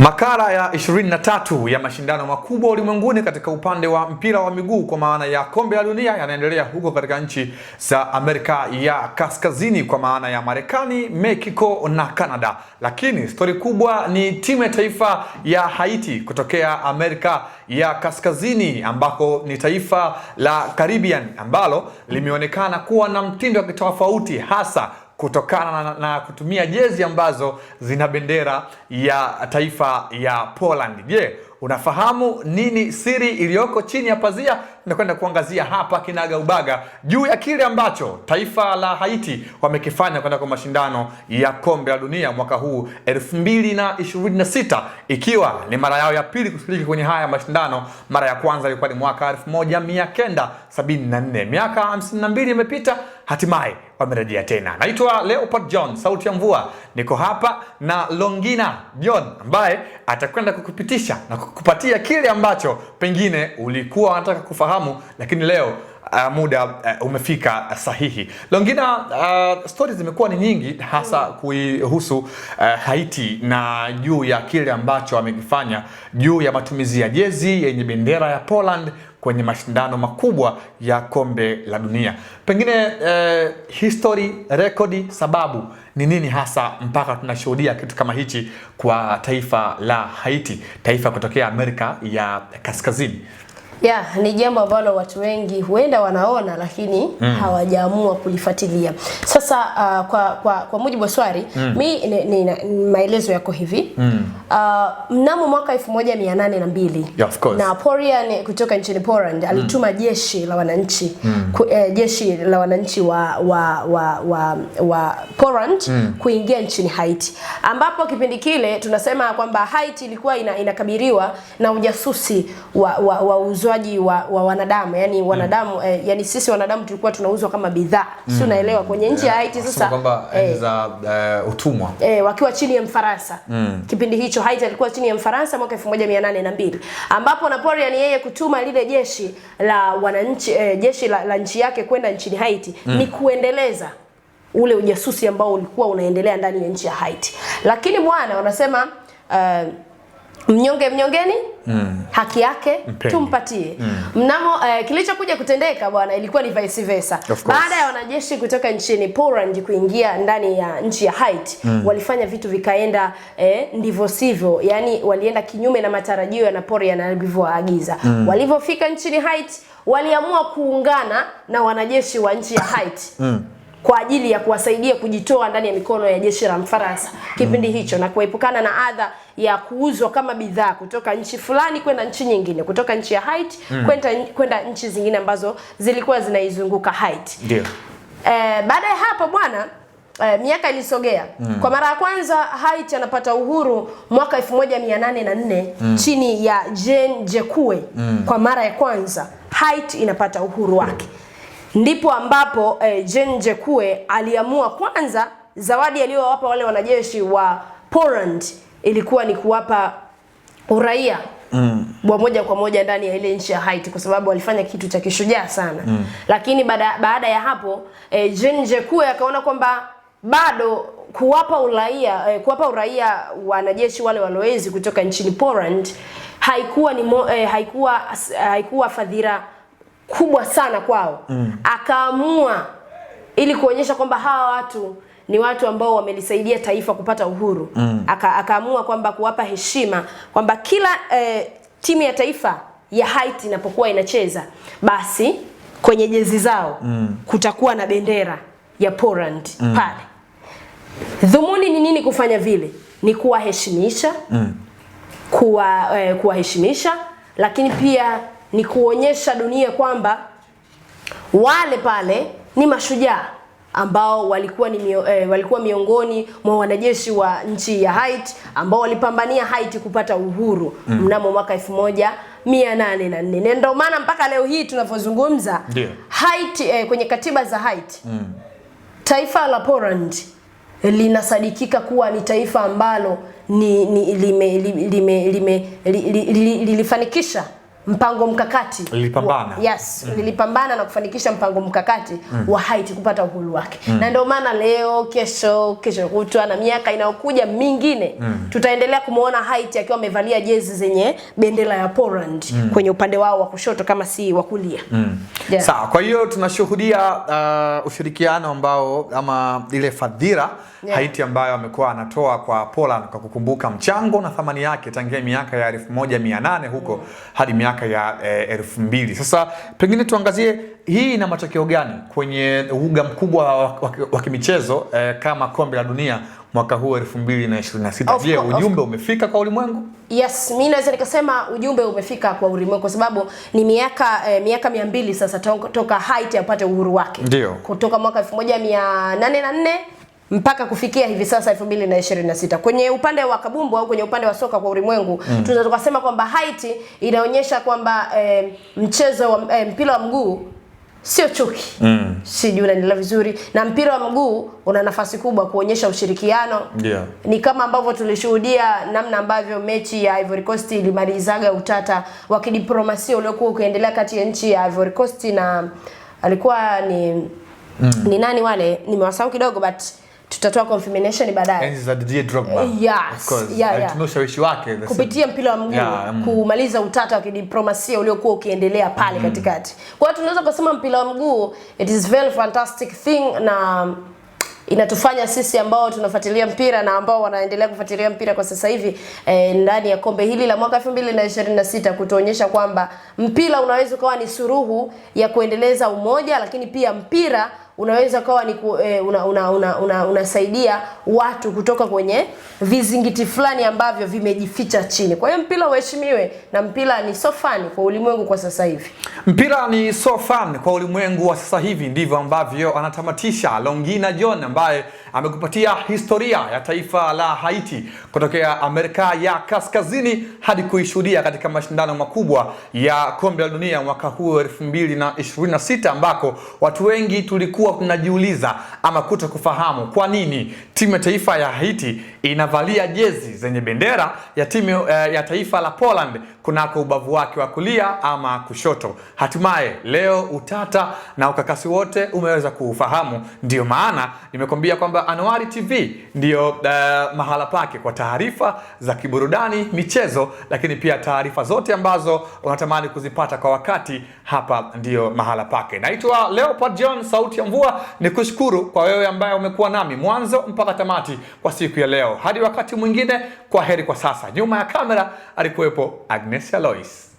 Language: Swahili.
Makala ya 23 ya mashindano makubwa ulimwenguni katika upande wa mpira wa miguu kwa maana ya kombe la dunia yanaendelea huko katika nchi za Amerika ya Kaskazini kwa maana ya Marekani, Mexico na Canada. Lakini stori kubwa ni timu ya taifa ya Haiti kutokea Amerika ya Kaskazini ambako ni taifa la Caribbean ambalo limeonekana kuwa na mtindo wa kitofauti hasa kutokana na kutumia jezi ambazo zina bendera ya taifa ya Poland. Je, unafahamu nini siri iliyoko chini ya pazia? Nakwenda kuangazia hapa kinaga ubaga juu ya kile ambacho taifa la Haiti wamekifanya kwenda kwa mashindano ya kombe la dunia mwaka huu 2026, ikiwa ni mara yao ya pili kushiriki kwenye haya mashindano. Mara ya kwanza ilikuwa ni mwaka 1974. Miaka 52 imepita, hatimaye wamerejea tena. Naitwa Leopard John, sauti ya mvua. Niko hapa na Longina John ambaye atakwenda kukupitisha na kukupatia kile ambacho pengine ulikuwa unataka kufahamu, lakini leo muda umefika sahihi. Longina, stories zimekuwa ni nyingi hasa kuihusu Haiti na juu ya kile ambacho wamekifanya juu ya matumizi ya jezi yenye bendera ya Poland kwenye mashindano makubwa ya kombe la dunia. Pengine history, rekodi, sababu ni nini hasa mpaka tunashuhudia kitu kama hichi kwa taifa la Haiti, taifa kutokea Amerika ya Kaskazini? Ni jambo ambalo watu wengi huenda wanaona lakini hawajaamua kulifuatilia. Sasa kwa mujibu wa swali, mimi maelezo yako hivi. Mnamo mwaka 1802 Napoleon kutoka nchini Poland alituma jeshi la wananchi wa Poland kuingia nchini Haiti, ambapo kipindi kile tunasema kwamba Haiti ilikuwa inakabiliwa na ujasusi wa uuzwaji wa wanadamu, yani wanadamu, yani sisi wanadamu tulikuwa tunauzwa kama bidhaa. Si unaelewa, kwenye nchi ya Haiti sasa kwamba za utumwa wakiwa chini ya Mfaransa. Kipindi hicho Haiti alikuwa chini ya Mfaransa mwaka 1802, ambapo Napoleon yeye kutuma lile jeshi la wananchi, jeshi la nchi yake kwenda nchini Haiti ni kuendeleza ule ujasusi ambao ulikuwa unaendelea ndani ya nchi ya Haiti. Lakini bwana wanasema mnyonge mnyongeni, haki yake tumpatie. Mnamo kilichokuja kutendeka bwana ilikuwa ni vice versa. Baada ya wanajeshi kutoka nchini Poland kuingia ndani ya nchi ya Haiti, walifanya vitu vikaenda ndivyo sivyo, yani walienda kinyume na matarajio ya Napoleon alivyoagiza. Walivyofika nchini Haiti, waliamua kuungana na wanajeshi wa nchi ya Haiti kwa ajili ya kuwasaidia kujitoa ndani ya mikono ya jeshi la Mfaransa kipindi hicho, na kuepukana na adha ya kuuzwa kama bidhaa kutoka nchi fulani kwenda nchi nyingine, kutoka nchi ya Haiti kwenda nchi zingine ambazo zilikuwa zinaizunguka Haiti. Ndio. Baada ya hapo bwana, miaka ilisogea. Kwa mara ya kwanza Haiti anapata uhuru mwaka 1804 chini ya Jean Jacques. Kwa mara ya kwanza Haiti inapata uhuru wake. Ndipo ambapo Jean Jacques aliamua kwanza, zawadi aliyowapa wale wanajeshi wa Poland ilikuwa ni kuwapa uraia wa moja kwa moja ndani ya ile nchi ya Haiti, kwa sababu walifanya kitu cha kishujaa sana. Lakini baada ya hapo Jean Jacques akaona kwamba bado kuwapa uraia wanajeshi wale walowezi kutoka nchini Poland haikuwa fadhila kubwa sana kwao. Akaamua, ili kuonyesha kwamba hawa watu ni watu ambao wamelisaidia taifa kupata uhuru, akaamua kwamba kuwapa heshima, kwamba kila timu ya taifa ya Haiti inapokuwa inacheza, basi kwenye jezi zao kutakuwa na bendera ya Poland pale. Dhumuni ni nini kufanya vile? Ni kuwaheshimisha, kuwaheshimisha, lakini pia ni kuonyesha dunia kwamba wale pale ni mashujaa ambao walikuwa miongoni mwa wanajeshi wa nchi ya Haiti ambao walipambania Haiti kupata uhuru mnamo mwaka 1804. Ndio maana mpaka leo hii tunavyozungumza Haiti, kwenye katiba za Haiti taifa la Poland linasadikika kuwa ni taifa ambalo lilifanikisha mpango mkakati lilipambana. Lilipambana na kufanikisha mpango mkakati wa Haiti kupata uhuru wake. Na ndio maana leo, kesho kutwa na miaka inayokuja mingine tutaendelea kumuona Haiti akiwa amevalia jezi zenye bendera ya Poland kwenye upande wao wa kushoto kama si wa kulia. Sawa, kwa hiyo tunashuhudia ushirikiano ambao ama ile fadhila Haiti ambayo amekuwa anatoa kwa Poland kwa kukumbuka mchango na thamani yake tangia miaka ya 1800 huko hadi miaka ya 2000. Sasa pengine tuangazie hii ina matokeo gani kwenye uga mkubwa wa kimichezo kama kombe la dunia mwaka huu 2026. Je, ujumbe umefika kwa ulimwengu? Yes, mimi naweza nikasema ujumbe umefika kwa ulimwengu kwa sababu ni miaka 200 sasa toka Haiti apate uhuru wake. Ndio. Kutoka mwaka 1804 mpaka kufikia hivi sasa 2026. Kwenye upande wa kabumbu au kwenye upande wa soka kwa ulimwengu, tunaweza tukasema kwamba Haiti inaonyesha kwamba mchezo wa mpira wa mguu sio chuki. Sijui unaendelea vizuri, na mpira wa mguu una nafasi kubwa kuonyesha ushirikiano. Ni kama ambavyo tulishuhudia namna ambavyo mechi ya Ivory Coast ilimalizaga utata wa kidiplomasia uliokuwa ukiendelea kati ya nchi ya Ivory Coast na alikuwa ni nani wale, nimewasahau kidogo but tutatoa confirmation baadaye. Enzi za Didier Drogba. Of course. Alitumia ushawishi wake kupitia mpira wa mguu kumaliza utata wa kidiplomasia uliokuwa ukiendelea pale katikati. Kwa hiyo tunaweza kusema mpira wa mguu it is very fantastic thing, na inatufanya sisi ambao tunafuatilia mpira na ambao wanaendelea kufuatilia mpira kwa sasa hivi ndani ya kombe hili la mwaka 2026 kutuonyesha kwamba mpira unaweza kuwa ni suruhu ya kuendeleza umoja, lakini pia mpira unaweza kuwa ni unasaidia watu kutoka kwenye vizingiti fulani ambavyo vimejificha chini. Kwa hiyo mpira uheshimiwe, na mpira ni so fun kwa ulimwengu kwa sasa hivi. Mpira ni so fun kwa ulimwengu wa sasa hivi, ndivyo ambavyo anatamatisha Longina John ambaye amekupatia historia ya taifa la Haiti kutokea Amerika ya Kaskazini hadi kuishuhudia katika mashindano makubwa ya kombe la dunia mwaka huu 2026, ambako watu wengi tulikuwa tunajiuliza ama kutokufahamu kwa nini timu ya taifa ya Haiti inavalia jezi zenye bendera ya timu ya taifa la Poland kunako ubavu wake wa kulia ama kushoto. Hatimaye leo utata na ukakasi wote umeweza kuufahamu. Ndio maana nimekwambia kwamba Anuari TV ndio mahala pake kwa taarifa za kiburudani, michezo, lakini pia taarifa zote ambazo unatamani kuzipata kwa wakati, hapa ndio mahala pake. Naitwa Leopard John, sauti ya mvua. Nikushukuru kwa wewe ambaye umekuwa nami mwanzo mpaka tamati kwa siku ya leo. Hadi wakati mwingine, kwa heri kwa sasa. Nyuma ya kamera alikuwepo Agnes Alois.